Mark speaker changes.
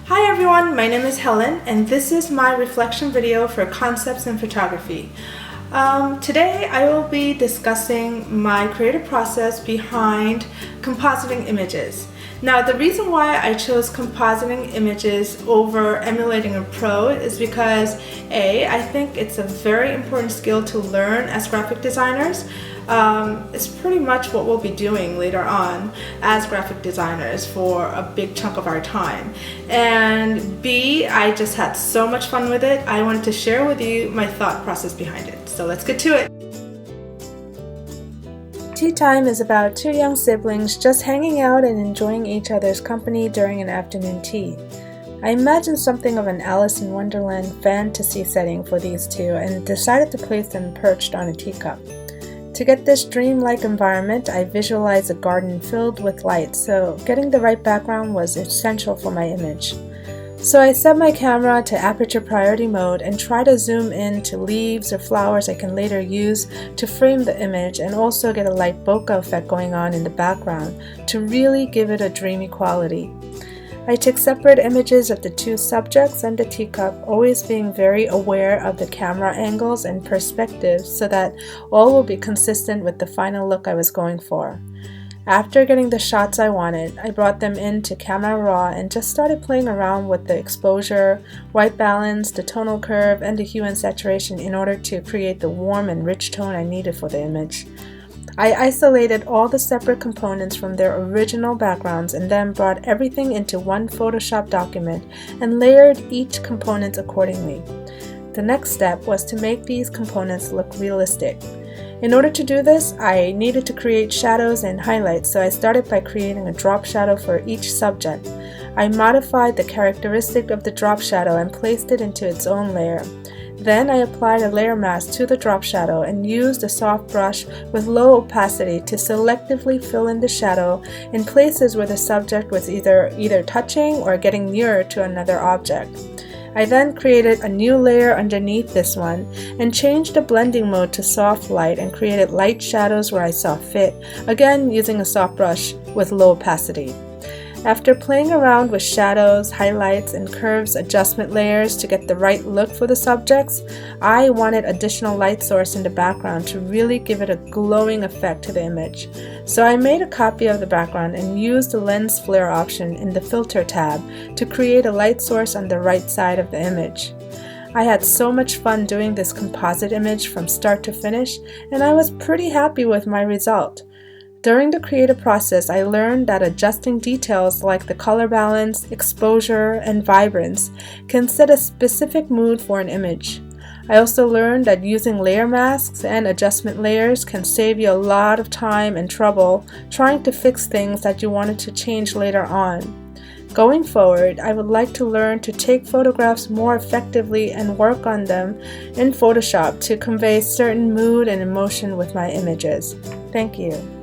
Speaker 1: Hi everyone, my name is Helen and this is my reflection video for concepts in photography. Today I will be discussing my creative process behind compositing images. Now the reason why I chose compositing images over emulating a pro is because I think it's a very important skill to learn as graphic designers. It's pretty much what we'll be doing later on as graphic designers for a big chunk of our time. And B, I just had so much fun with it. I wanted to share with you my thought process behind it. So let's get to it. Tea time is about two young siblings just hanging out and enjoying each other's company during an afternoon tea. I imagined something of an Alice in Wonderland fantasy setting for these two and decided to place them perched on a teacup. To get this dreamlike environment, I visualized a garden filled with light, so getting the right background was essential for my image. So I set my camera to aperture priority mode and try to zoom in to leaves or flowers I can later use to frame the image and also get a light bokeh effect going on in the background to really give it a dreamy quality. I took separate images of the two subjects and the teacup, always being very aware of the camera angles and perspectives so that all will be consistent with the final look I was going for. After getting the shots I wanted, I brought them into Camera Raw and just started playing around with the exposure, white balance, the tonal curve, and the hue and saturation in order to create the warm and rich tone I needed for the image. I isolated all the separate components from their original backgrounds and then brought everything into one Photoshop document and layered each component accordingly. The next step was to make these components look realistic. In order to do this, I needed to create shadows and highlights, so I started by creating a drop shadow for each subject. I modified the characteristic of the drop shadow and placed it into its own layer. Then I applied a layer mask to the drop shadow and used a soft brush with low opacity to selectively fill in the shadow in places where the subject was either touching or getting nearer to another object. I then created a new layer underneath this one and changed the blending mode to soft light and created light shadows where I saw fit, again using a soft brush with low opacity. After playing around with shadows, highlights, and curves adjustment layers to get the right look for the subjects, I wanted additional light source in the background to really give it a glowing effect to the image. So I made a copy of the background and used the lens flare option in the filter tab to create a light source on the right side of the image. I had so much fun doing this composite image from start to finish, and I was pretty happy with my result. During the creative process, I learned that adjusting details like the color balance, exposure, and vibrance can set a specific mood for an image. I also learned that using layer masks and adjustment layers can save you a lot of time and trouble trying to fix things that you wanted to change later on. Going forward, I would like to learn to take photographs more effectively and work on them in Photoshop to convey certain mood and emotion with my images. Thank you.